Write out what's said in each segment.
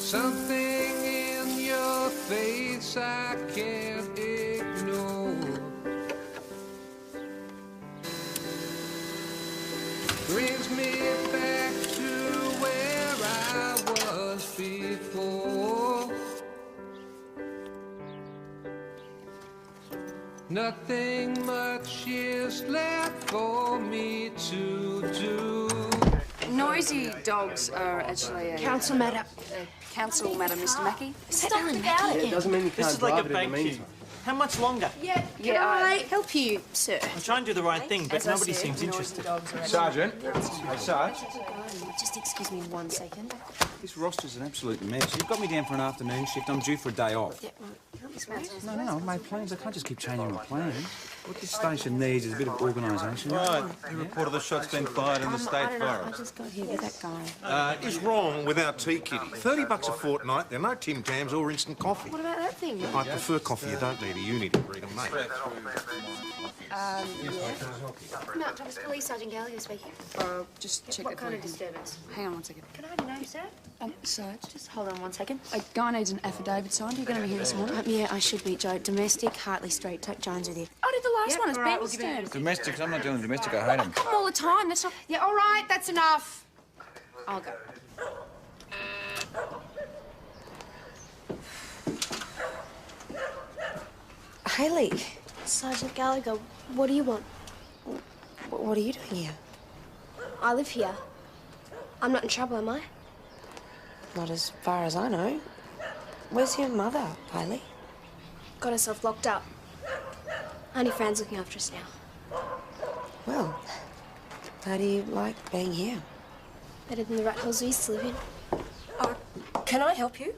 Something in your face I can't ignore. Brings me back to where I was before. Nothing much is left for me to do. Noisy dogs are actually a... Council matter. Council matter, Mr. Mackey. Stop about it. It doesn't mean you This can't is like drive a it in bank the queue. meantime. How much longer? Can I help you, sir? I'm trying to do the right thing, but As I nobody said, seems noisy interested. dogs are Sergeant. Hey, Sarge. Just excuse me 1 second. This roster's an absolute mess. You've got me down for an afternoon shift. I'm due for a day off. Yeah, well, help me smell this. No, I've made plans. I can't just keep changing my plans. What this station needs is a bit of organisation. Right, you reported the shot's been fired in the I state don't know. I forest. just got here with that guy. Is wrong with our tea kitty. $30 a fortnight, there are no Tim Tams or instant coffee. What about that thing? I prefer coffee, you don't need a uni degree to make. Mount Thomas Police Sergeant Gallagher speaking. Just check What it kind for of you. disturbance? Hang on 1 second. Can I have your name, sir? Sarge, Just hold on 1 second. a guy needs an affidavit signed. Are you going to be here this morning? Yeah, I should be, Joe. Domestic, Hartley Street. Take Jones with you. I did the last one. It's all right, Ben we'll give it disturbed. Domestic. I'm not doing domestic. I hate them. Come all the time. That's not... Yeah, all right, that's enough. I'll go. Hayley, Sergeant Gallagher, what do you want? what are you doing here? I live here. I'm not in trouble, am I? Not as far as I know. Where's your mother, Hayley? Got herself locked up. Only Fran's looking after us now. Well, how do you like being here? Better than the rat holes we used to live in. Can I help you?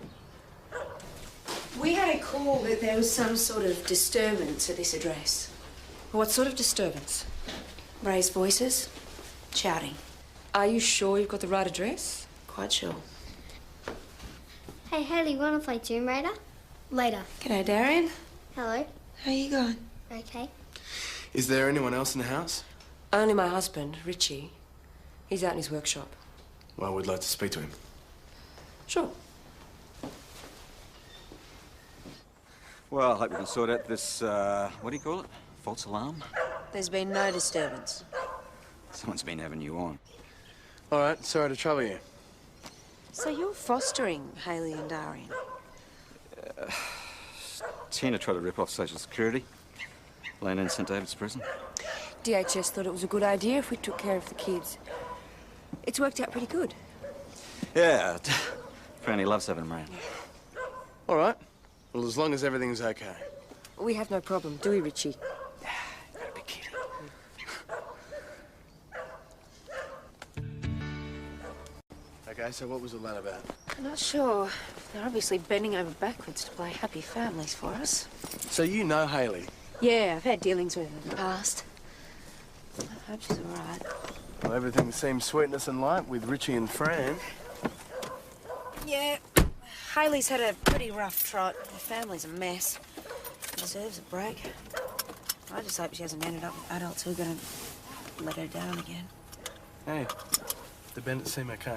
We had a call that there was some sort of disturbance at this address. What sort of disturbance? Raised voices, shouting. Are you sure you've got the right address? Quite sure. Hey, Haley, wanna play Tomb Raider? Later. G'day, Darian. Hello. How you going? Okay. Is there anyone else in the house? Only my husband, Richie. He's out in his workshop. Well, we'd like to speak to him. Sure. Well, I hope we can sort out this, what do you call it? False alarm? There's been no disturbance. Someone's been having you on. All right, sorry to trouble you. So you're fostering Hayley and Darian? Tina tried to rip off Social Security. Laying in St David's prison. DHS thought it was a good idea if we took care of the kids. It's worked out pretty good. Yeah, Franny loves having them around. All right. Well, as long as everything's okay. We have no problem, do we, Richie? Gotta be kidding. Okay, so what was all that about? I'm not sure. They're obviously bending over backwards to play happy families for us. So you know Hayley? Yeah, I've had dealings with her in the past. I hope she's all right. Well, everything seems sweetness and light with Richie and Fran. Yeah, Hayley's had a pretty rough trot. The family's a mess. Deserves a break. I just hope she hasn't ended up with adults who are going to let her down again. Hey, the Bennetts seem okay.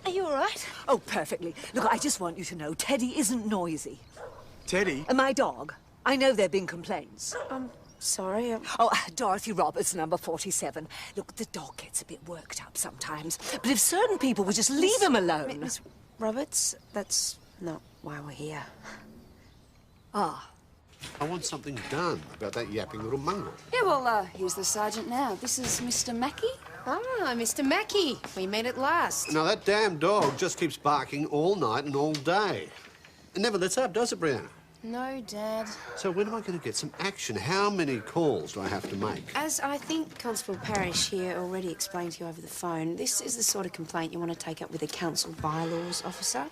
Are you all right? Oh, perfectly. Look, I just want you to know Teddy isn't noisy. Teddy? And my dog. I know there have been complaints. Sorry. Oh, Dorothy Roberts, number 47. Look, the dog gets a bit worked up sometimes. But if certain people would just leave him alone... Miss Roberts, that's not why we're here. Ah. I want something done about that yapping little mongrel. Yeah, well, here's the sergeant now. This is Mr. Mackey. Ah, Mr. Mackey. We met at last. Now, that damn dog just keeps barking all night and all day. It never lets up, does it, Brianna? No, Dad. So when am I going to get some action? How many calls do I have to make? As I think Constable Parrish here already explained to you over the phone, this is the sort of complaint you want to take up with a council bylaws officer.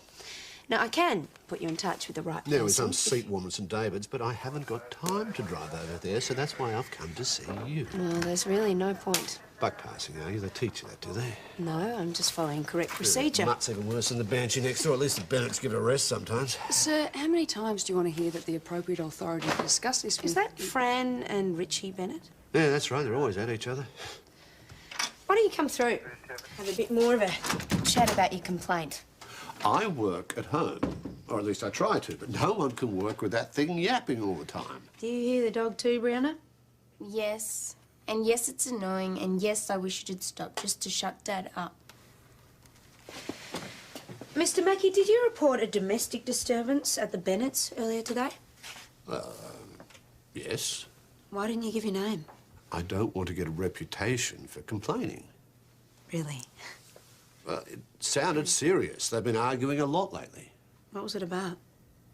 Now, I can put you in touch with the right person. Now, it's seat warm at St David's, but I haven't got time to drive over there, so that's why I've come to see you. Well, there's really no point. buck passing, are you? They teach you that, do they? No, I'm just following correct procedure. Mutt's even worse than the banshee next door. At least the Bennetts give it a rest sometimes. Sir, how many times do you want to hear that the appropriate authority to discuss this with... Is that Fran and Richie Bennett? Yeah, that's right. They're always at each other. Why don't you come through? Have a bit more of a chat about your complaint. I work at home, or at least I try to, but no one can work with that thing yapping all the time. Do you hear the dog too, Brianna? Yes. And yes, it's annoying, and yes, I wish it'd stop just to shut Dad up. Mr. Mackey, did you report a domestic disturbance at the Bennetts earlier today? Yes. Why didn't you give your name? I don't want to get a reputation for complaining. Really? It sounded serious. They've been arguing a lot lately. What was it about?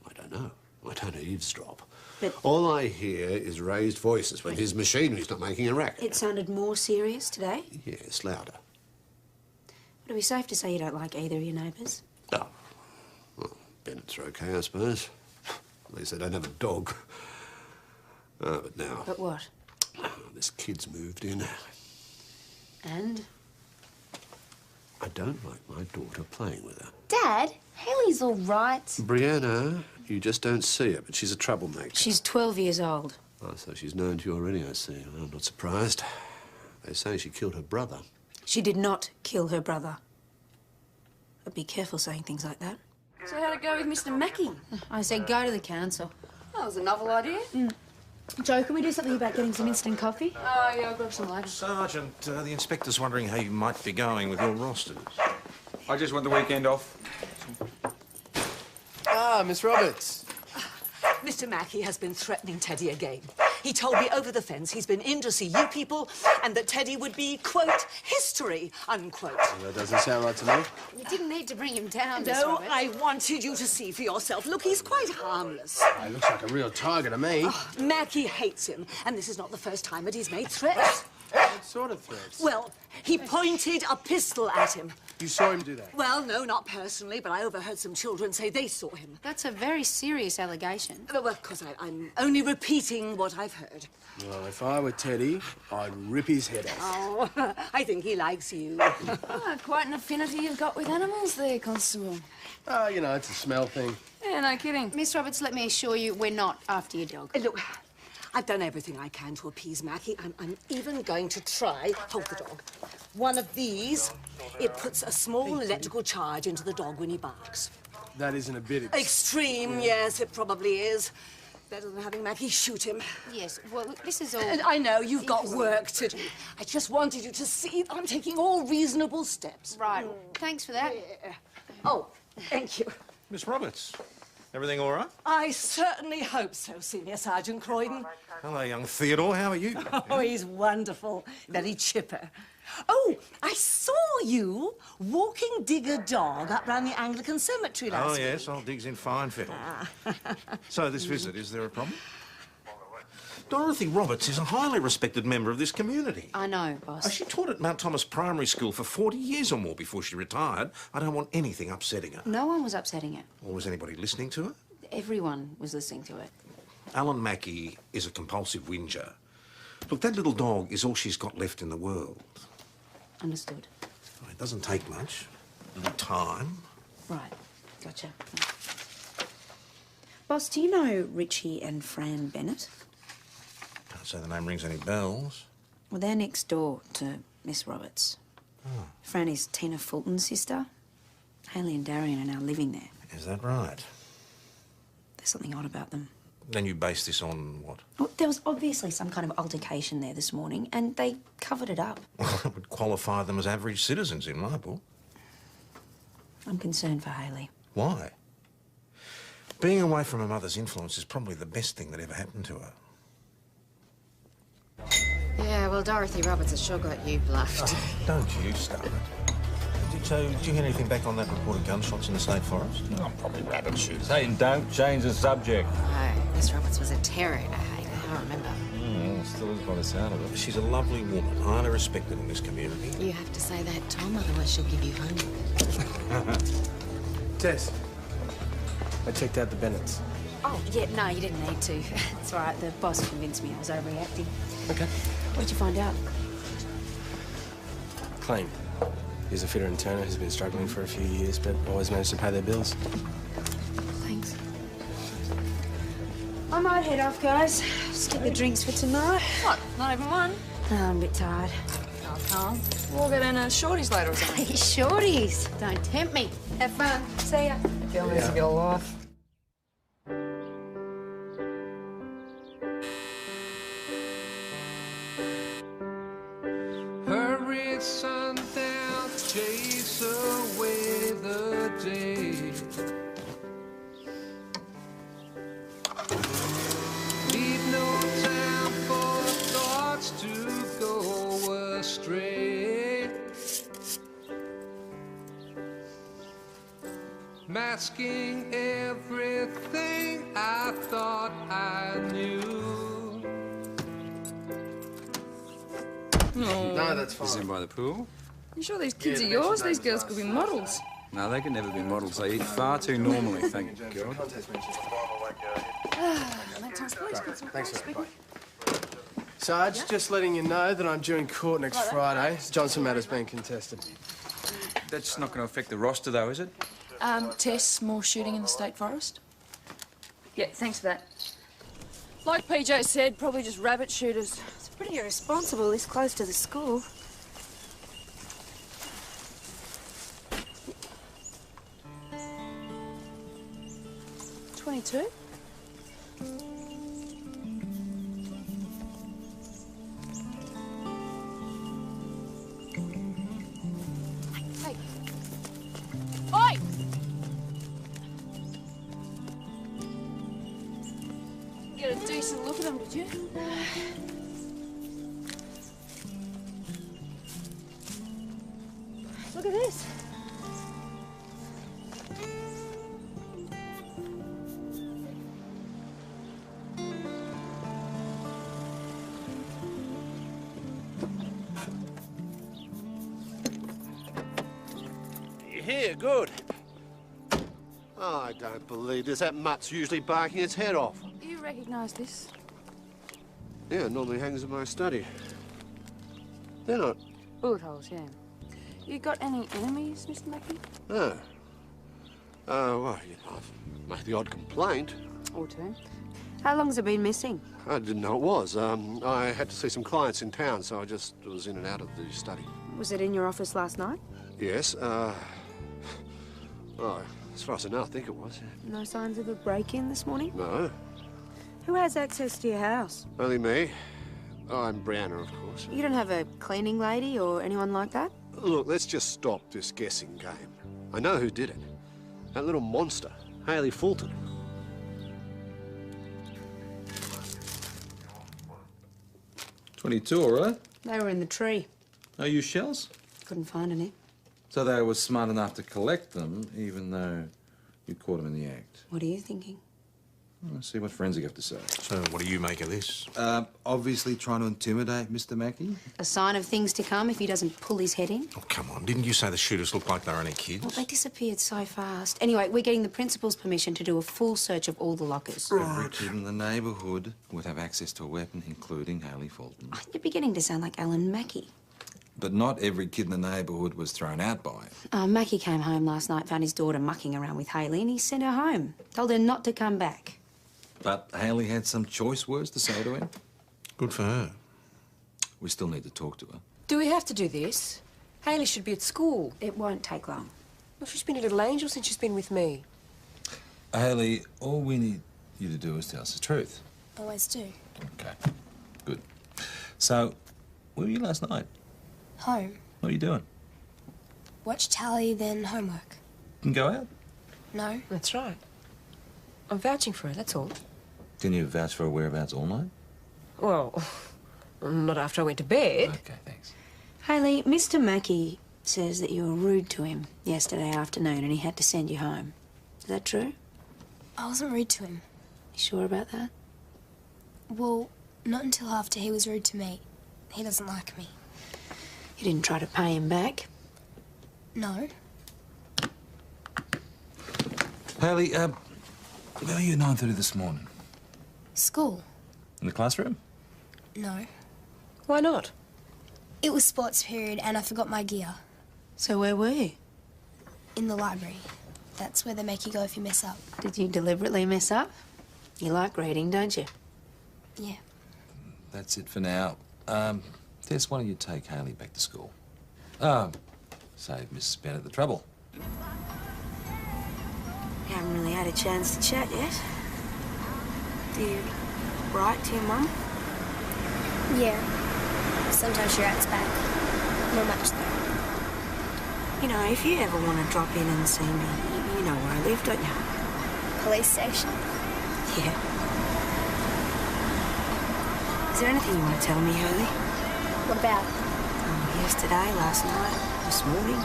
I don't know. I don't eavesdrop. But all I hear is raised voices when his machinery's not making a racket. it sounded more serious today? Yes, louder. Would it be safe to say you don't like either of your neighbours? Oh. Well, Bennetts are okay, I suppose. At least they don't have a dog. Oh, but now... But what? This kid's moved in. And? I don't like my daughter playing with her. Dad, Haley's all right. Brianna, you just don't see her, but she's a troublemaker. She's 12 years old. Oh, so she's known to you already, I see. Well, I'm not surprised. They say she killed her brother. She did not kill her brother. But be careful saying things like that. So how'd it go with Mr. Mackey? I said go to the council. That was a novel idea. Joe, can we do something about getting some instant coffee? Oh, yeah, I'll grab some later. Sergeant, the inspector's wondering how you might be going with your rosters. I just want the weekend off. Ah, Miss Roberts. Mr. Mackey has been threatening Teddy again. He told me over the fence he's been in to see you people and that Teddy would be, quote, history, unquote. Well, that doesn't sound right to me. You didn't need to bring him down, Miss No, Roberts. I wanted you to see for yourself. Look, he's quite harmless. He looks like a real tiger to me. Mackey hates him, and this is not the first time that he's made threats. What sort of threats? Well, he pointed a pistol at him. You saw him do that? Well, no, not personally, but I overheard some children say they saw him. That's a very serious allegation. Well, of course, I'm only repeating what I've heard. Well, if I were Teddy, I'd rip his head off. Oh, I think he likes you. Oh, quite an affinity you've got with animals there, Constable. Oh, you know, it's a smell thing. Yeah, no kidding. Miss Roberts, let me assure you we're not after your dog. Look, I've done everything I can to appease Mackey. I'm even going to try... Hold the dog. One of these, it puts a small electrical charge into the dog when he barks. That isn't a bit... Extreme, yes, it probably is. Better than having Mackey shoot him. Yes, well, look, this is all... And I know you've got work to do. I just wanted you to see I'm taking all reasonable steps. Right, thanks for that. Yeah. Oh, thank you. Miss Roberts, everything all right? I certainly hope so, Senior Sergeant Croydon. Hello, young Theodore. How are you? Oh, he's wonderful. Very chipper. Oh, I saw you walking Digger Dog up round the Anglican cemetery last Oh, week. yes, old Dig's in fine fettle. So, this visit, is there a problem? Dorothy Roberts is a highly respected member of this community. I know, boss. She taught at Mount Thomas Primary School for 40 years or more before she retired. I don't want anything upsetting her. No one was upsetting it. Or was anybody listening to her? Everyone was listening to it. Alan Mackey is a compulsive whinger. Look, that little dog is all she's got left in the world. Understood. Oh, it doesn't take much. A little time. Right, gotcha. Boss, do you know Richie and Fran Bennett? Can't say the name rings any bells. Well, they're next door to Miss Roberts. Oh. Fran is Tina Fulton's sister. Haley and Darian are now living there. Is that right? There's something odd about them. Then you base this on what? Well, there was obviously some kind of altercation there this morning, and they covered it up. Well, that would qualify them as average citizens in my book. I'm concerned for Haley. Why? Being away from her mother's influence is probably the best thing that ever happened to her. Yeah, well, Dorothy Roberts has sure got you bluffed. Oh, don't you start it. So, did you hear anything back on that report of gunshots in the State Forest? Oh, probably rabbit shooters. Hey, don't change the subject. No, Miss Roberts was a terror to Haley, I remember. Well, still is by the sound of it. She's a lovely woman, highly respected in this community. You have to say that, Tom, otherwise she'll give you homework. Tess, I checked out the Bennetts. Oh, yeah, no, you didn't need to. It's all right, the boss convinced me I was overreacting. Okay. What'd you find out? Clean. He's a fitter and turner who's been struggling for a few years, but always managed to pay their bills. Thanks. I might head off, guys. Just get the drinks for tonight. What? Not even one? Oh, I'm a bit tired. Oh, Carl. We'll get in a shorties later or something. Shorties. Don't tempt me. Have fun. See ya. Feel needs to get a life. Hurry, sundown, chase away the day. Leave no time for thoughts to go astray. Masking everything I thought I knew. No, that's fine. Is in by the pool? You sure these kids are yours? These girls could be models. No, they can never be models. They eat far too normally, thank God. Thanks, sir. Bye. Sarge, just letting you know that I'm due in court next Friday. Johnson matter's been contested. That's not going to affect the roster, though, is it? Tess, more shooting in the state forest? Yeah, thanks for that. Like PJ said, probably just rabbit shooters. It's pretty irresponsible this close to the school. $22? Hey. Oi! Get a decent look at them, did you? Look at this. Here, good. I don't believe this. That mutt's usually barking its head off. Do you recognise this? Yeah, it normally hangs in my study. They're not... Bullet holes, yeah. You got any enemies, Mr. Mackey? Oh. Well, you know, I've made the odd complaint. Or two. How long's it been missing? I didn't know it was. I had to see some clients in town, so I just was in and out of the study. Was it in your office last night? Yes, well, as far as I know, I think it was. Yeah. No signs of a break-in this morning? No, Who has access to your house? only me. I'm Browner, of course. You don't have a cleaning lady or anyone like that? Look, let's just stop this guessing game. I know who did it. That little monster, Hayley Fulton. $22, all right? They were in the tree. Are you shells? Couldn't find any. So they were smart enough to collect them, even though you caught them in the act. What are you thinking? Let's see what forensic have to say. So what do you make of this? Obviously trying to intimidate Mr. Mackey. A sign of things to come if he doesn't pull his head in? Oh, come on. Didn't you say the shooters looked like they were only kids? Well, they disappeared so fast. Anyway, we're getting the principal's permission to do a full search of all the lockers. Every kid in the neighbourhood would have access to a weapon, including Hayley Fulton. You're beginning to sound like Alan Mackey. But not every kid in the neighbourhood was thrown out by it. Mackey came home last night, found his daughter mucking around with Hayley, and he sent her home. Told her not to come back. But Hayley had some choice words to say to him. Good for her. We still need to talk to her. Do we have to do this? Hayley should be at school. It won't take long. Well, she's been a little angel since she's been with me. Hayley, all we need you to do is tell us the truth. Always do. Okay, good. So, where were you last night? Home. What are you doing? Watch Tally, then homework. Didn't go out? No. That's right. I'm vouching for her, that's all. Can you vouch for her whereabouts all night? Well, not after I went to bed. Okay, thanks. Hayley, Mr. Mackey says that you were rude to him yesterday afternoon and he had to send you home. Is that true? I wasn't rude to him. You sure about that? Well, not until after he was rude to me. He doesn't like me. You didn't try to pay him back? No. Hayley, where were you at 9:30 this morning? School? In the classroom? No. Why not? It was sports period and I forgot my gear. So where were you? In the library. That's where they make you go if you mess up. Did you deliberately mess up? You like reading, don't you? Yeah. That's it for now. Tess, why don't you take Hayley back to school? Save Mrs. Bennett the trouble. You haven't really had a chance to chat yet. Do you write to your mum? Yeah. Sometimes she writes back. Not much, though. You know, if you ever want to drop in and see me, you know where I live, don't you? Police station? Yeah. Is there anything you want to tell me, Hayley? What about? Yesterday, last night, this morning.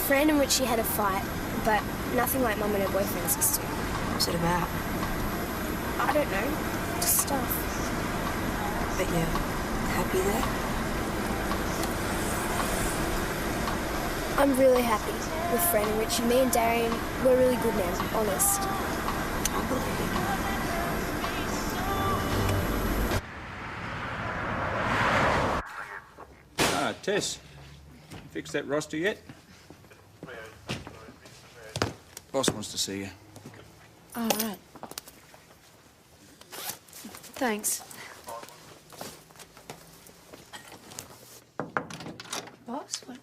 Fran and Richie had a fight, but nothing like Mum and her boyfriend's used to. What's it about? I don't know. Just stuff. But you're happy there? I'm really happy with Fran and Richie. Me and Darian, we're really good now, honest. I believe it. Tess, you fixed that roster yet? Boss wants to see you. All right. Thanks. Boss, what?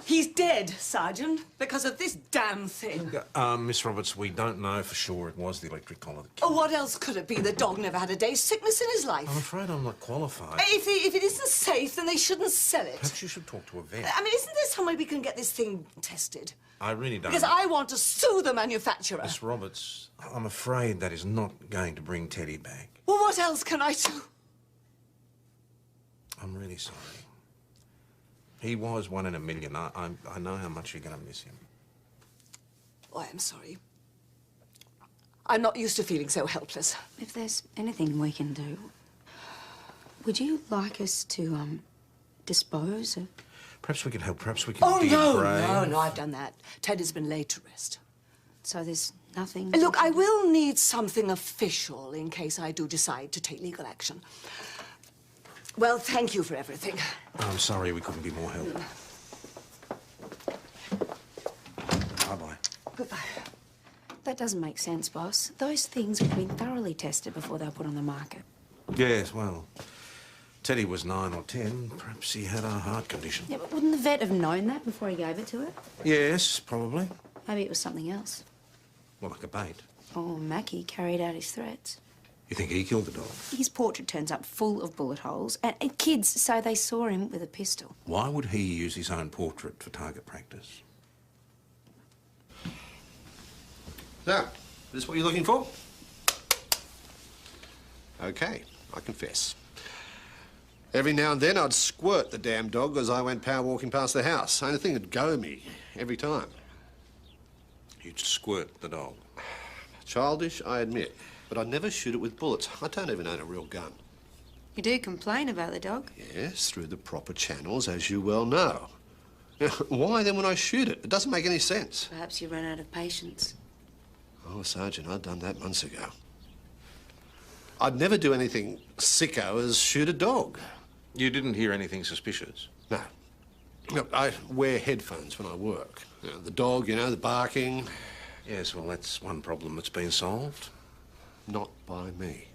He's dead, Sergeant, because of this damn thing. Miss Roberts, we don't know for sure it was the electric collar that Oh, killed what else could it be? The dog never had a day's sickness in his life. I'm afraid I'm not qualified. If it isn't safe, then they shouldn't sell it. Perhaps you should talk to a vet. I mean, isn't there some way we can get this thing tested? I really don't. Because I want to sue the manufacturer. Miss Roberts, I'm afraid that is not going to bring Teddy back. Well, what else can I do? I'm really sorry. He was 1 in a million. I know how much you're going to miss him. Oh, I'm sorry. I'm not used to feeling so helpless. If there's anything we can do, would you like us to, dispose of... Perhaps we can help. Perhaps we can Oh, dig no, a grave. no, I've done that. Ted has been laid to rest. So there's nothing... Look, I will need something official in case I do decide to take legal action. Well, thank you for everything. I'm sorry we couldn't be more help. Bye-bye. Goodbye. That doesn't make sense, boss. Those things would have been thoroughly tested before they were put on the market. Yes, well, Teddy was 9 or 10. Perhaps he had a heart condition. Yeah, but wouldn't the vet have known that before he gave it to her? Yes, probably. Maybe it was something else. Well, like a bait. Or Mackie carried out his threats. You think he killed the dog? His portrait turns up full of bullet holes, and kids say they saw him with a pistol. Why would he use his own portrait for target practice? So, is this what you're looking for? OK, I confess. Every now and then I'd squirt the damn dog as I went power walking past the house. Only thing would go me every time. You'd squirt the dog? Childish, I admit. But I'd never shoot it with bullets. I don't even own a real gun. You do complain about the dog? Yes, through the proper channels, as you well know. Now, why then when I shoot it? It doesn't make any sense. Perhaps you run out of patience. Oh, Sergeant, I'd done that months ago. I'd never do anything sicko as shoot a dog. You didn't hear anything suspicious? No. Look, I wear headphones when I work. You know, the dog, you know, the barking. Yes, well, that's one problem that's been solved. Not by me.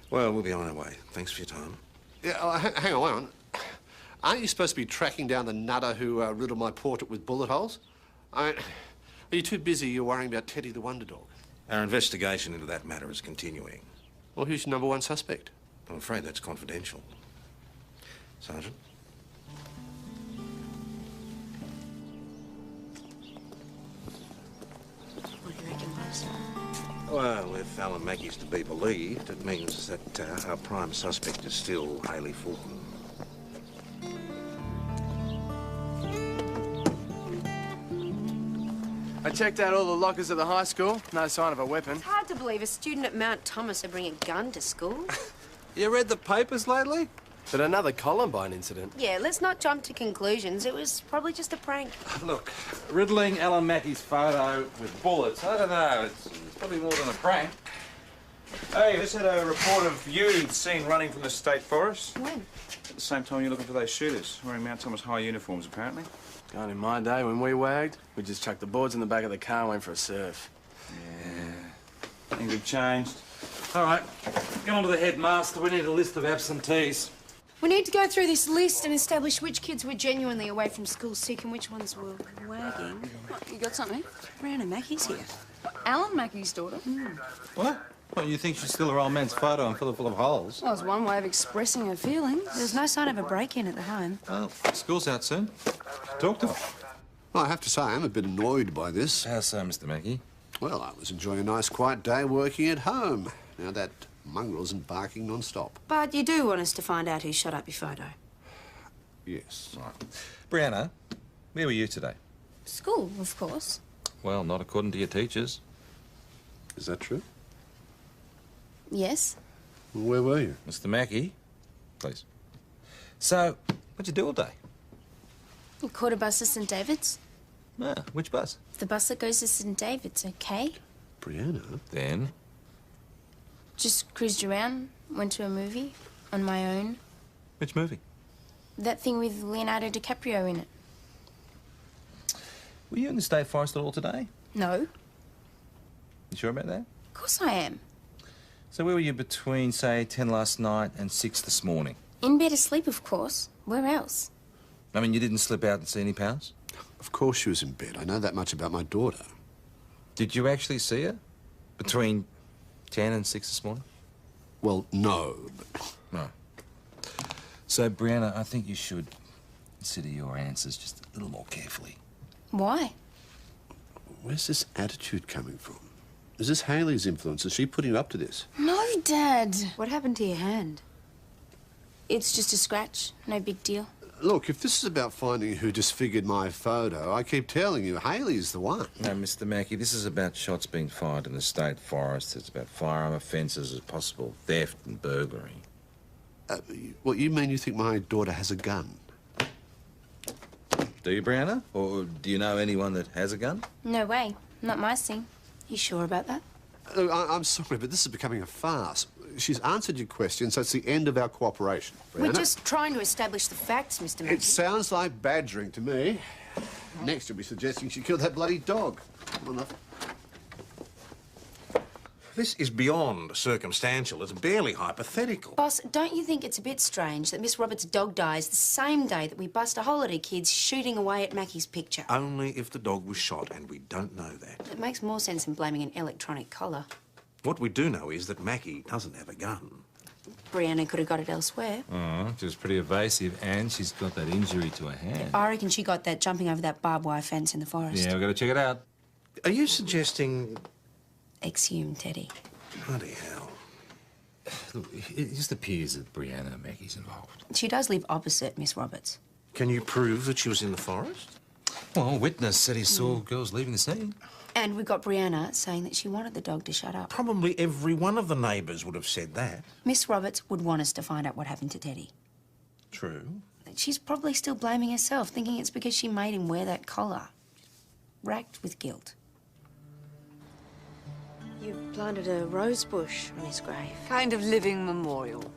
Well, we'll be on our way. Thanks for your time. Yeah, hang on. Aren't you supposed to be tracking down the nutter who riddled my portrait with bullet holes? Are you too busy? You're worrying about Teddy the Wonder Dog? Our investigation into that matter is continuing. Well, who's your #1 suspect? I'm afraid that's confidential. Sergeant? What do you reckon, boss? Well, if Alan Mackey's to be believed, it means that our prime suspect is still Hayley Fulton. I checked out all the lockers at the high school. No sign of a weapon. It's hard to believe a student at Mount Thomas would bring a gun to school. You read the papers lately? But another Columbine incident. Yeah, let's not jump to conclusions. It was probably just a prank. Look, riddling Alan Mackey's photo with bullets, I don't know. It's probably more than a prank. Hey, let's had a report of you seen running from the state forest. When? At the same time you're looking for those shooters, wearing Mount Thomas High uniforms, apparently. God, in my day, when we wagged, we just chucked the boards in the back of the car and went for a surf. Yeah. Things have changed. All right, go on to the headmaster. We need a list of absentees. We need to go through this list and establish which kids were genuinely away from school sick and which ones were wagging. What, you got something? Brianna Mackey's here. Alan Mackey's daughter. What? What, you think she's still her old man's photo and full of holes? Well, it's one way of expressing her feelings. There's no sign of a break-in at the home. Well, school's out soon. Talk to her. Well, I have to say, I'm a bit annoyed by this. How so, Mr. Mackey? Well, I was enjoying a nice, quiet day working at home. Now that mongrel isn't barking non-stop. But you do want us to find out who shot up your photo. Yes. Right. Brianna, where were you today? School, of course. Well, not according to your teachers. Is that true? Yes. Well, where were you? Mr. Mackey, please. So, what'd you do all day? You caught a bus to St David's. Ah, which bus? The bus that goes to St David's, okay? Brianna? Then? Just cruised around, went to a movie on my own. Which movie? That thing with Leonardo DiCaprio in it. Were you in the state forest at all today? No. You sure about that? Of course I am. So where were you between, say, 10 last night and 6 this morning? In bed asleep, of course. Where else? I mean, you didn't slip out and see any pals? Of course she was in bed. I know that much about my daughter. Did you actually see her? Between 10 and 6 this morning? Well, no, but... No. So, Brianna, I think you should consider your answers just a little more carefully. Why? Where's this attitude coming from? Is this Hayley's influence? Is she putting you up to this? No, Dad. What happened to your hand? It's just a scratch. No big deal. Look, if this is about finding who disfigured my photo, I keep telling you, Hayley's the one. No, Mr. Mackey, this is about shots being fired in the state forest. It's about firearm offences as possible theft and burglary. What, you mean you think my daughter has a gun? Do you, Brianna? Or do you know anyone that has a gun? No way. Not my thing. You sure about that? Look, I'm sorry, but this is becoming a farce. She's answered your question, so it's the end of our cooperation. We're Brianna. just trying to establish the facts, Mr. Mackey. It sounds like badgering to me. Next, you'll be suggesting she killed that bloody dog. Well enough. This is beyond circumstantial. It's barely hypothetical. Boss, don't you think it's a bit strange that Miss Roberts' dog dies the same day that we bust a holiday kids shooting away at Mackey's picture? Only if the dog was shot, and we don't know that. It makes more sense than blaming an electronic collar. What we do know is that Mackie doesn't have a gun. Brianna could have got it elsewhere. Oh, she was pretty evasive, and she's got that injury to her hand. I reckon she got that jumping over that barbed wire fence in the forest. Yeah, we've got to check it out. Are you suggesting... Exhume Teddy. Bloody hell. Look, it just appears that Brianna Mackey's involved. She does live opposite Miss Roberts. Can you prove that she was in the forest? Well, a witness said he saw girls leaving the scene. And we got Brianna saying that she wanted the dog to shut up. Probably every one of the neighbours would have said that. Miss Roberts would want us to find out what happened to Teddy. True. She's probably still blaming herself, thinking it's because she made him wear that collar. Racked with guilt. You planted a rose bush on his grave. Kind of living memorial.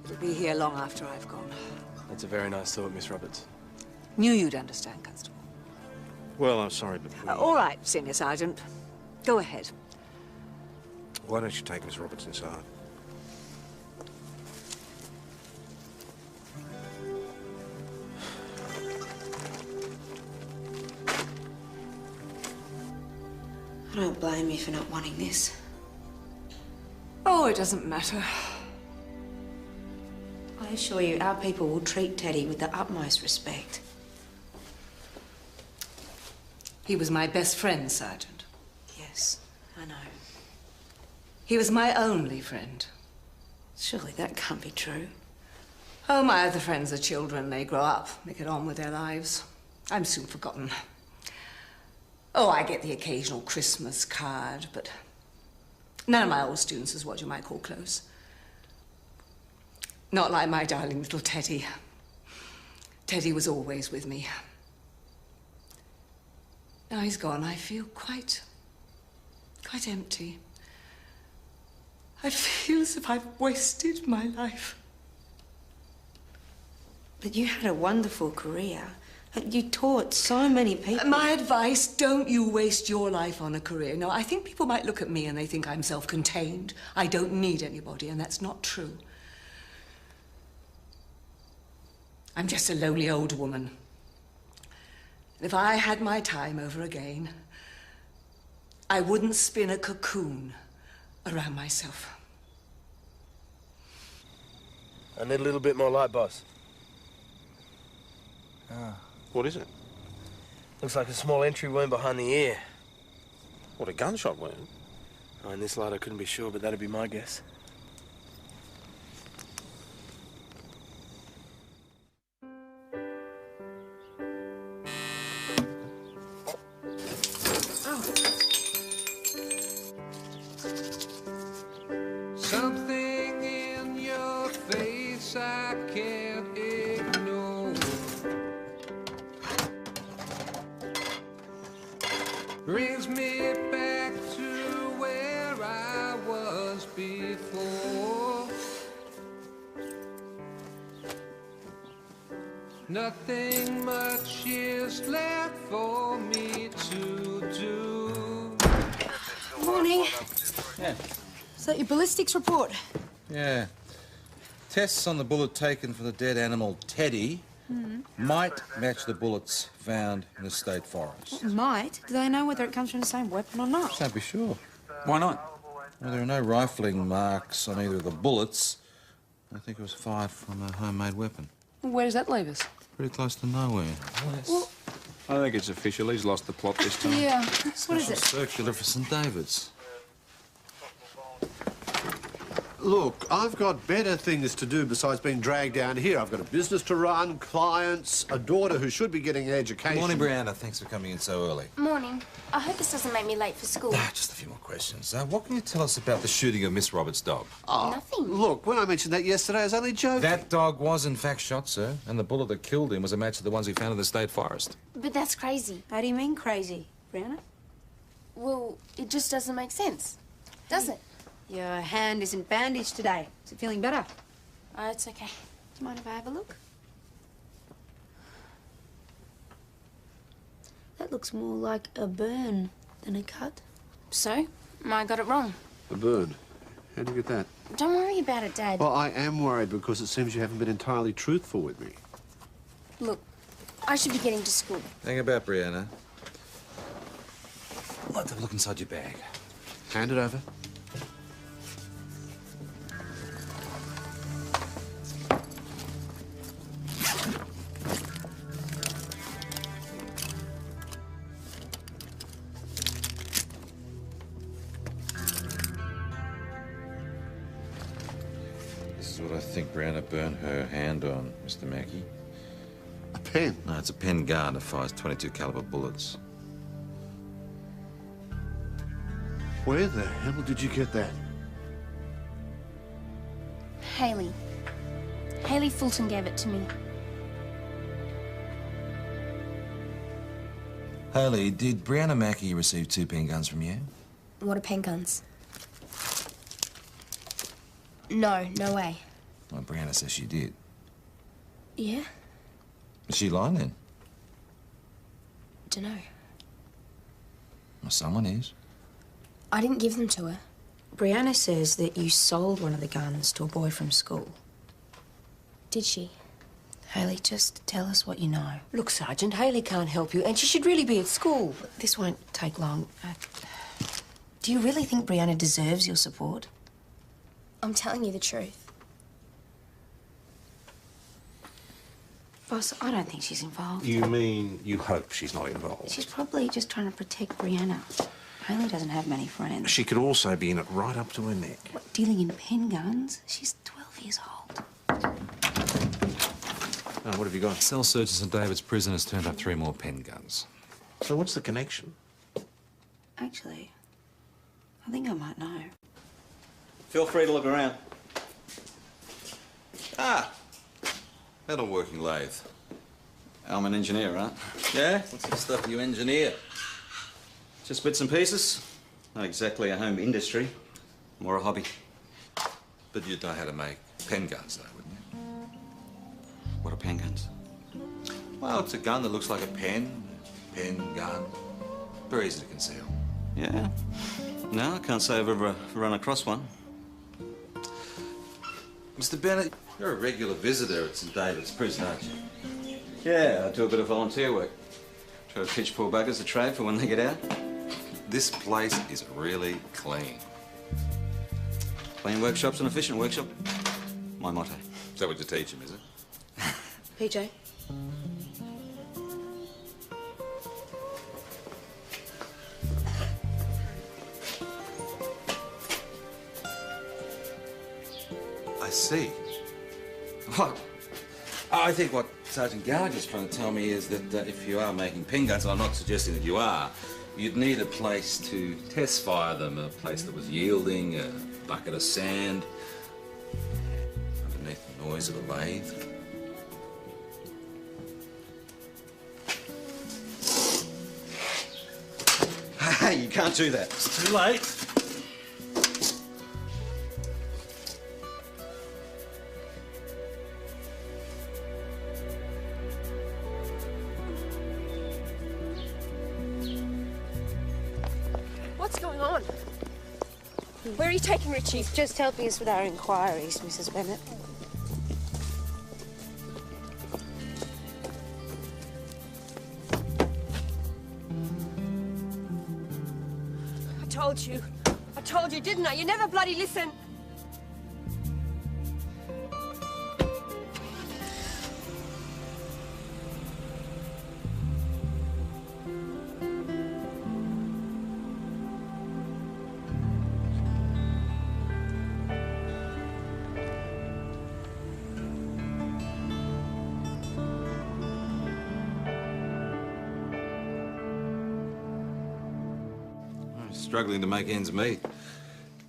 It'll be here long after I've gone. That's a very nice thought, Miss Roberts. Knew you'd understand, Constable. Well, I'm sorry, but we... All right, Senior Sergeant. Go ahead. Why don't you take Miss Roberts inside? I don't blame you for not wanting this. Oh, it doesn't matter. I assure you, our people will treat Teddy with the utmost respect. He was my best friend, Sergeant. Yes, I know. He was my only friend. Surely that can't be true. Oh, my other friends are children. They grow up, they get on with their lives. I'm soon forgotten. Oh, I get the occasional Christmas card, but none of my old students is what you might call close. Not like my darling little Teddy. Teddy was always with me. Now he's gone, I feel quite empty. I feel as if I've wasted my life. But you had a wonderful career. You taught so many people. My advice, don't you waste your life on a career. Now, I think people might look at me and they think I'm self-contained. I don't need anybody, and that's not true. I'm just a lonely old woman. If I had my time over again, I wouldn't spin a cocoon around myself. I need a little bit more light, boss. What is it? Looks like a small entry wound behind the ear. What, a gunshot wound? Oh, in this light, I couldn't be sure, but that'd be my guess. Something in your face I can't ignore. Brings me back to where I was before. Nothing much is left for me to do. Morning. Yeah. Is that your ballistics report? Yeah. Tests on the bullet taken for the dead animal Teddy might match the bullets found in the state forest. Might. Do they know whether it comes from the same weapon or not? Can't be sure. Why not? Well, there are no rifling marks on either of the bullets. I think it was fired from a homemade weapon. Where does that leave us? Pretty close to nowhere. Well, I think it's official. He's lost the plot this time. yeah. What is it? Circular for St. David's. Look, I've got better things to do besides being dragged down here. I've got a business to run, clients, a daughter who should be getting an education. Good morning, Brianna. Thanks for coming in so early. Morning. I hope this doesn't make me late for school. Just a few more questions. What can you tell us about the shooting of Miss Roberts' dog? Nothing. Look, when I mentioned that yesterday, I was only joking. That dog was, in fact, shot, sir, and the bullet that killed him was a match to the ones we found in the state forest. But that's crazy. How do you mean crazy, Brianna? Well, it just doesn't make sense, does it? Your hand isn't bandaged today. Is it feeling better? Oh, it's okay. Do you mind if I have a look? That looks more like a burn than a cut. So? I got it wrong. A burn. How'd you get that? Don't worry about it, Dad. Well, I am worried because it seems you haven't been entirely truthful with me. Look, I should be getting to school. Hang about, Brianna. Let's have a look inside your bag. Hand it over. This is what I think Brianna burned her hand on, Mr. Mackey. A pen? No, it's a pen gun that fires .22 caliber bullets. Where the hell did you get that? Haley. Haley Fulton gave it to me. Haley, did Brianna Mackey receive 2 pen guns from you? What are pen guns? No, no way. Well, Brianna says she did. Yeah? Is she lying then? Dunno. Well, someone is. I didn't give them to her. Brianna says that you sold one of the guns to a boy from school. Did she? Haley, just tell us what you know. Look, Sergeant, Haley can't help you, and she should really be at school. This won't take long. Do you really think Brianna deserves your support? I'm telling you the truth. Boss, I don't think she's involved. You mean you hope she's not involved? She's probably just trying to protect Brianna. Haley doesn't have many friends. She could also be in it right up to her neck. What, dealing in pen guns? She's 12 years old. Oh, what have you got? Cell search at St. David's prison has turned up 3 more pen guns. So what's the connection? Actually, I think I might know. Feel free to look around. Ah, metal working lathe. I'm an engineer, right? Yeah? What's the stuff you engineer? Just bits and pieces. Not exactly a home industry. More a hobby. But you'd know how to make pen guns, though, wouldn't you? What are pen guns? Well, it's a gun that looks like a pen gun. Very easy to conceal. Yeah? No, I can't say I've ever run across one. Mr. Bennett, you're a regular visitor at St David's Prison, aren't you? Yeah, I do a bit of volunteer work. Try to teach poor buggers a trade for when they get out. This place is really clean. Clean workshop's an efficient workshop. My motto. Is that what you teach him, is it? PJ. I see. What? I think what Sergeant Gallagher's trying to tell me is that if you are making pen guns, and I'm not suggesting that you are, you'd need a place to test fire them, a place that was yielding, a bucket of sand, underneath the noise of a lathe. Hey, you can't do that. It's too late. What's going on? Where are you taking Richie? He's just helping us with our inquiries, Mrs. Bennett. I told you, didn't I? You never bloody listen. Struggling to make ends meet.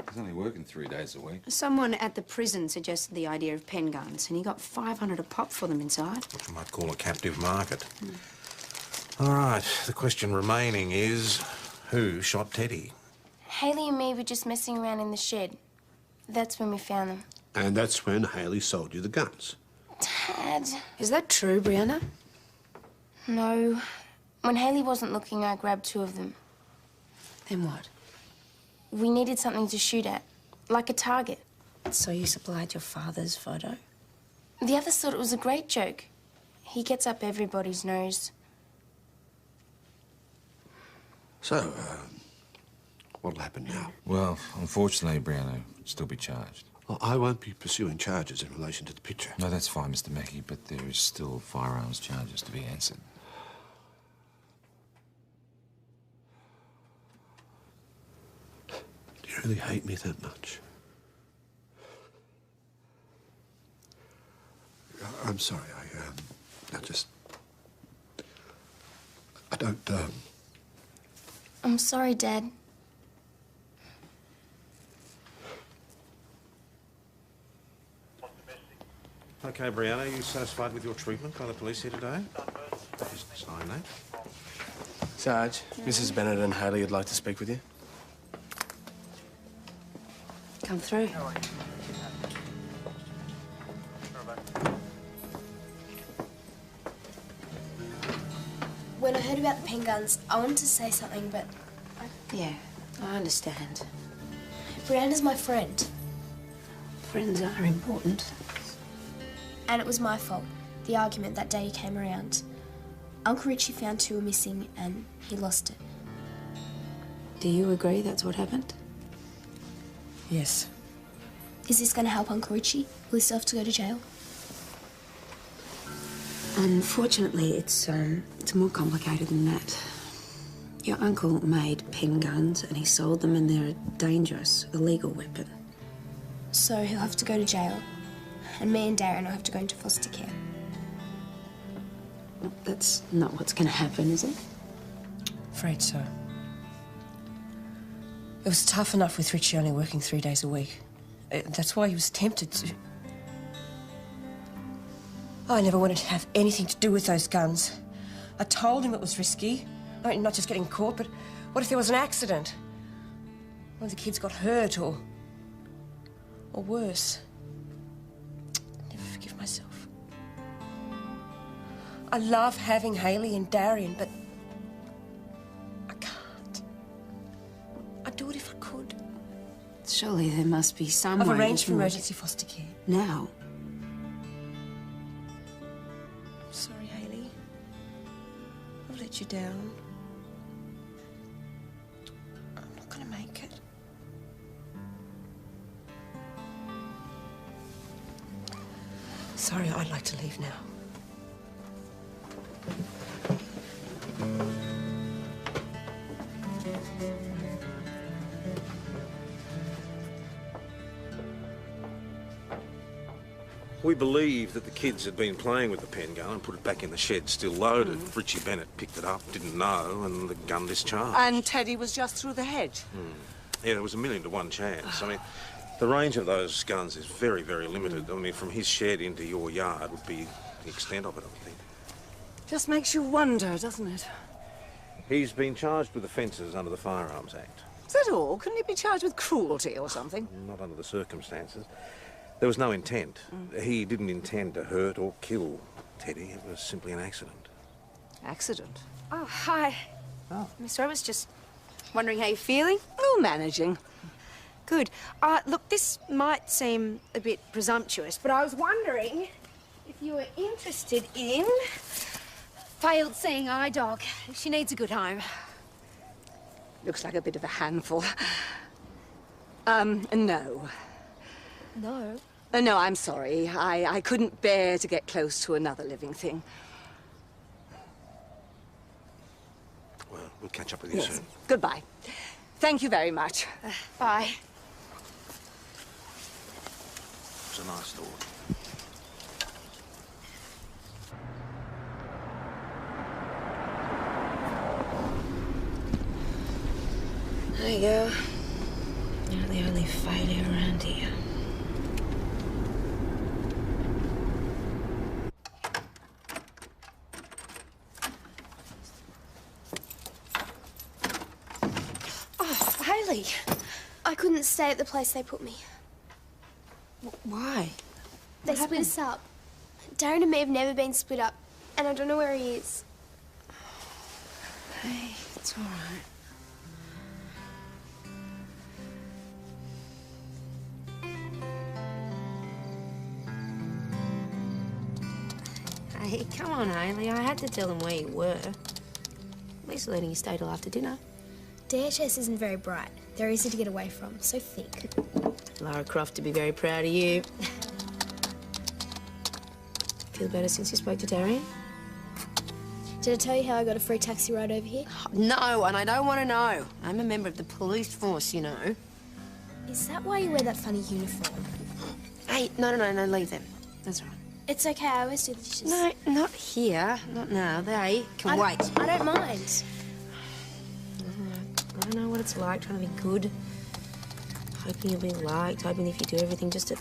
He's only working 3 days a week. Someone at the prison suggested the idea of pen guns, and he got 500 a pop for them inside. What you might call a captive market. All right, the question remaining is, who shot Teddy? Haley and me were just messing around in the shed. That's when we found them. And that's when Haley sold you the guns. Dad. Is that true, Brianna? No. When Haley wasn't looking, I grabbed 2 of them. Then what? We needed something to shoot at, like a target. So you supplied your father's photo? The others thought it was a great joke. He gets up everybody's nose. So, what'll happen now? Well, unfortunately, Brianna will still be charged. Well, I won't be pursuing charges in relation to the picture. No, that's fine, Mr. Mackey, but there is still firearms charges to be answered. Do you really hate me that much? I'm sorry, I don't, I'm sorry, Dad. Okay, Brianna, are you satisfied with your treatment by the police here today? Just sign that. Sarge, Mrs. Bennett and Haley would like to speak with you. Come through. When I heard about the pen guns, I wanted to say something, but... Yeah, I understand. Brianna's my friend. Friends are important. And it was my fault. The argument that day came around. Uncle Richie found 2 were missing and he lost it. Do you agree that's what happened? Yes. Is this going to help Uncle Richie? Will he still have to go to jail? Unfortunately, it's more complicated than that. Your uncle made pen guns and he sold them, and they're a dangerous, illegal weapon. So he'll have to go to jail. And me and Darren will have to go into foster care. Well, that's not what's going to happen, is it? Afraid so. It was tough enough with Richie only working 3 days a week. That's why he was tempted to... I never wanted to have anything to do with those guns. I told him it was risky. I mean, not just getting caught, but what if there was an accident? One of the kids got hurt, or Or worse. I never forgive myself. I love having Hayley and Darian, but I can't. I'd do it if I could. Surely there must be some I've way arranged you for can- emergency foster care. Now? I'm sorry, Hayley. I've let you down. I'm not gonna make it. Sorry, I'd like to leave now. We believe that the kids had been playing with the pen gun and put it back in the shed, still loaded. Richie Bennett picked it up, didn't know, and the gun discharged. And Teddy was just through the hedge. Yeah, there was a 1,000,000 to 1 chance. I mean, the range of those guns is very, very limited. I mean, from his shed into your yard would be the extent of it, I would think. Just makes you wonder, doesn't it? He's been charged with offences under the Firearms Act. Is that all? Couldn't he be charged with cruelty or something? Not under the circumstances. There was no intent. He didn't intend to hurt or kill Teddy. It was simply an accident. Accident? Oh, hi. Oh. Miss Roberts, just wondering how you're feeling? Oh, managing. Good. Look, this might seem a bit presumptuous, but I was wondering if you were interested in failed seeing eye dog. She needs a good home. Looks like a bit of a handful. No. No? No, I'm sorry. I couldn't bear to get close to another living thing. Well, we'll catch up with you Yes. soon. Goodbye. Thank you very much. Bye. It was a nice thought. There you go. You're the only failure around here. Oh, Hayley. I couldn't stay at the place they put me. Why? They split us up. Darren and me have never been split up, and I don't know where he is. Hey, it's all right. Hey, come on, Hayley. I had to tell them where you were. At least letting you stay till after dinner. DHS isn't very bright. They're easy to get away from, so thick. Lara Croft to be very proud of you. Feel better since you spoke to Darian? Did I tell you how I got a free taxi ride over here? No, and I don't want to know. I'm a member of the police force, you know. Is that why you wear that funny uniform? Hey, no, leave them. That's all right. It's okay, I always do the dishes. No, not here. Not now. They can wait. I don't mind. I don't know what it's like trying to be good. Hoping you'll be liked, hoping if you do everything just a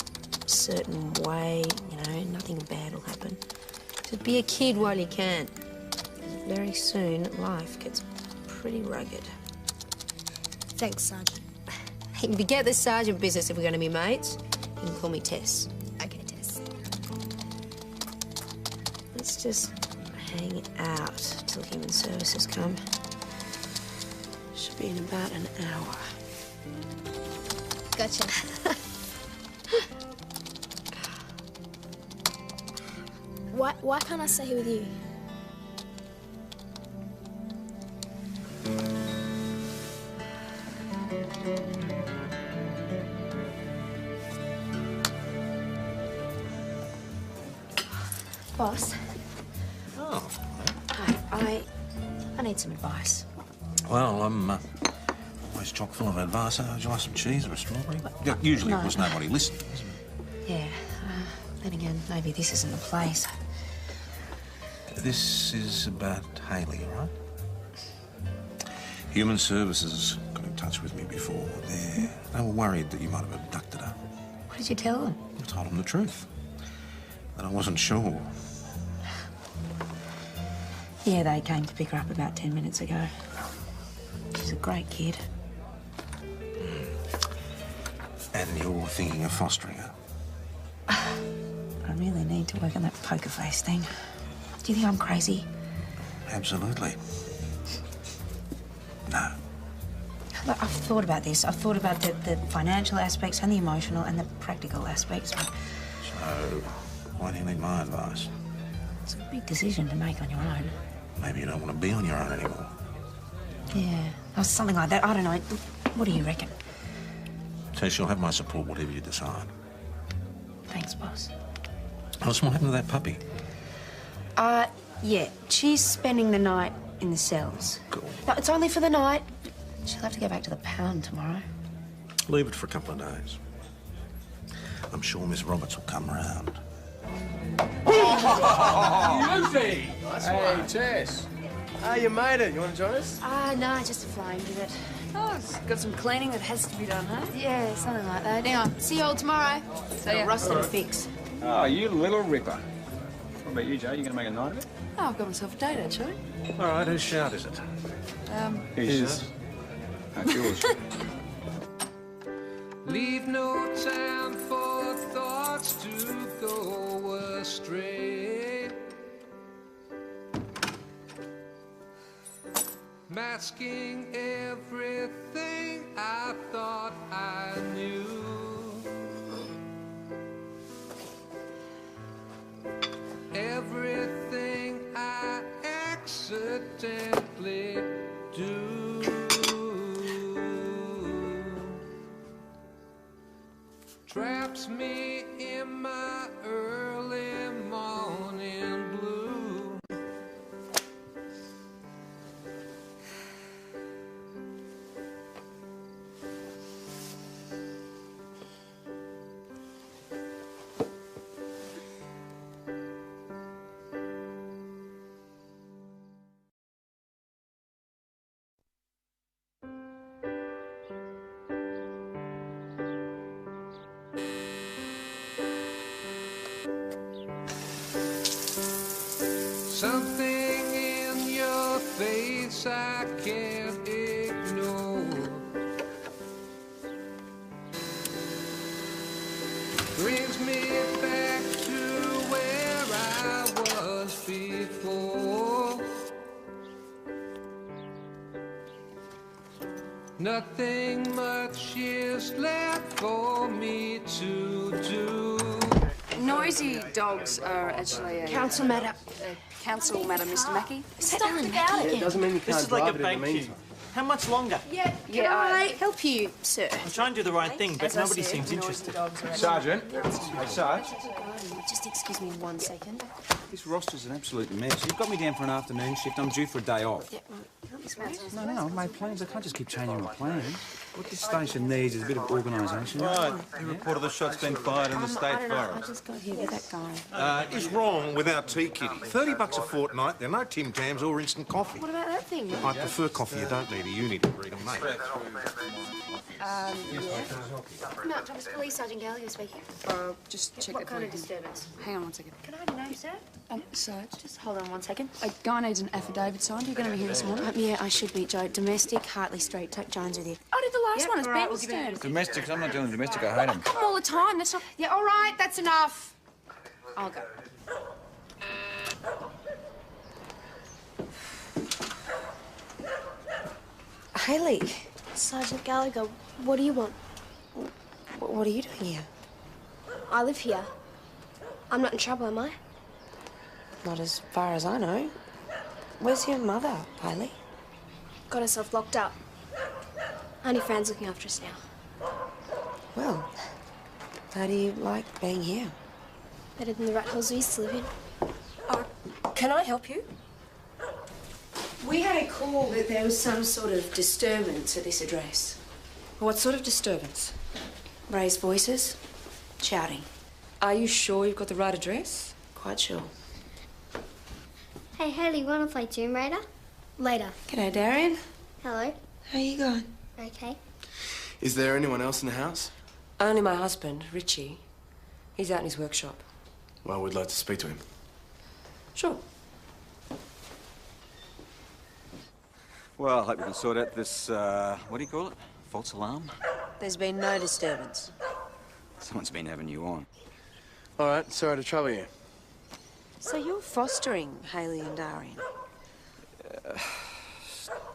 certain way, you know, nothing bad will happen. Just be a kid while you can. Very soon, life gets pretty rugged. Thanks, Sergeant. Forget the sergeant business if we're going to be mates. You can call me Tess. Okay, Tess. Let's just hang out till human services come. Should be in about an hour. Gotcha. Why can't I stay here with you? Boss. Oh. Hi, I need some advice. Well, I'm always chock full of advice. Would you like some cheese or a strawberry? Yeah, usually, of course, nobody listens. Yeah, then again, maybe this isn't the place. This is about Hayley, all right? Human Services got in touch with me before. They were worried that you might have abducted her. What did you tell them? I told them the truth. That I wasn't sure. Yeah, they came to pick her up about 10 minutes ago. She's a great kid. And you're thinking of fostering her? I really need to work on that poker face thing. Do you think I'm crazy? Absolutely. No. Look, I've thought about this. I've thought about the financial aspects and the emotional and the practical aspects. But So, why do you need my advice? it's a big decision to make on your own. Maybe you don't want to be on your own anymore. Yeah, or something like that. I don't know. What do you reckon? Tess, you'll have my support whatever you decide. Thanks, boss. Alice, what happened to that puppy? Yeah, she's spending the night in the cells. Cool. No, it's only for the night. She'll have to go back to the pound tomorrow. Leave it for a couple of days. I'm sure Miss Roberts will come round. Lucy! Hey, Tess. You made it. You want to join us? No, just a flying visit. Oh, it's got some cleaning that has to be done, huh? Yeah, something like that. Hang on. See you all tomorrow. See ya. Rust and fix. Oh, you little ripper. What about you, Joe? You going to make a night of it? Oh, I've got myself a date, actually. All right, whose shout is it? His. That's yours. Leave no time for thoughts to go astray. Masking everything I thought I knew. Everything I accidentally do traps me in my early morning blue. Something in your face I can't ignore. Brings me back to where I was before. Nothing much is left for me to do. Noisy dogs are actually a... Council matter. Council matter, Mr. Mackey. Stop the It doesn't mean you This can't is like drive a it in the bank meantime. queue. How much longer? Yeah, Yeah, can I I- help you, sir? I'm trying to do the right thing, but As I nobody said, seems noisy interested. dogs are Sergeant. Hey, Sarge. Just excuse me 1 second. This roster's an absolute mess. You've got me down for an afternoon shift. I'm due for a day off. No, I've made plans. I can't just keep changing my plans. What this station needs is a bit of organisation. Right, who reported the shots been fired in the state I don't know. I forest? just got here with that guy. Is wrong with our tea kitty. $30 a fortnight, there are no Tim Tams or instant coffee. What about that thing? I prefer coffee. You don't need a uni degree to make. No, Thomas Police Sergeant Gallagher speaking. Just check What it kind of for you. disturbance? Hang on 1 second. Can I have your name, sir? Sarge, Just hold on 1 second. a guy needs an affidavit signed. Are you going to be here this morning? Yeah, I should be, Joe. Domestic, Hartley Street. Take Jones with you. I did the last one. It's all right, Ben we'll give you Stern. Domestics, I'm not doing domestic. I hate them. Come all the time. That's not... Yeah, all right, that's enough. I'll go. Hayley, Sergeant Gallagher, what do you want? what are you doing here? I live here. I'm not in trouble, am I? Not as far as I know. Where's your mother, Hayley? Got herself locked up. Only Fran's looking after us now. Well, how do you like being here? Better than the rat holes we used to live in. Can I help you? We had a call that there was some sort of disturbance at this address. What sort of disturbance? Raised voices? Shouting. Are you sure you've got the right address? Quite sure. Hey, Hayley, wanna play Tomb Raider? Later. G'day, Darian. Hello. How you going? Okay. Is there anyone else in the house? Only my husband, Richie. He's out in his workshop. Well, we'd like to speak to him. Sure. Well, I hope we can sort out this, what do you call it? False alarm? There's been no disturbance. Someone's been having you on. All right, sorry to trouble you. So you're fostering Hayley and Darian?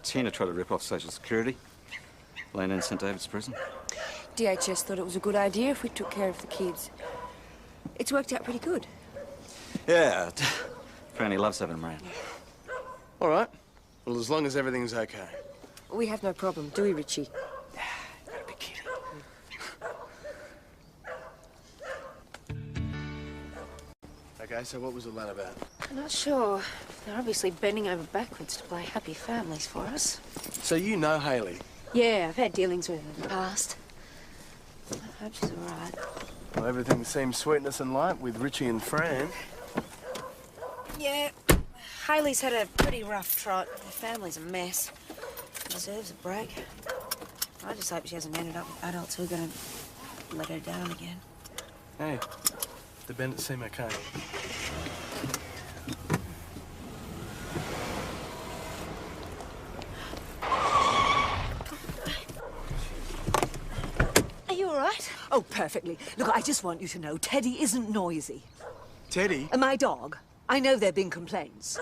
Tina tried to rip off Social Security. Landon sent David to prison. DHS thought it was a good idea if we took care of the kids. It's worked out pretty good. Yeah, Franny loves having them around. All right. Well, as long as everything's okay. We have no problem, do we, Richie? Okay, so what was all that about? I'm not sure. They're obviously bending over backwards to play happy families for us. So you know Hayley? Yeah, I've had dealings with her in the past. I hope she's all right. Well, everything seems sweetness and light with Richie and Fran. Yeah, Hayley's had a pretty rough trot. Her family's a mess. Deserves a break. I just hope she hasn't ended up with adults who are going to let her down again. Hey, the Bennetts seem okay. Are you all right? Oh, perfectly. Look, I just want you to know Teddy isn't noisy. Teddy? And my dog. I know there have been complaints.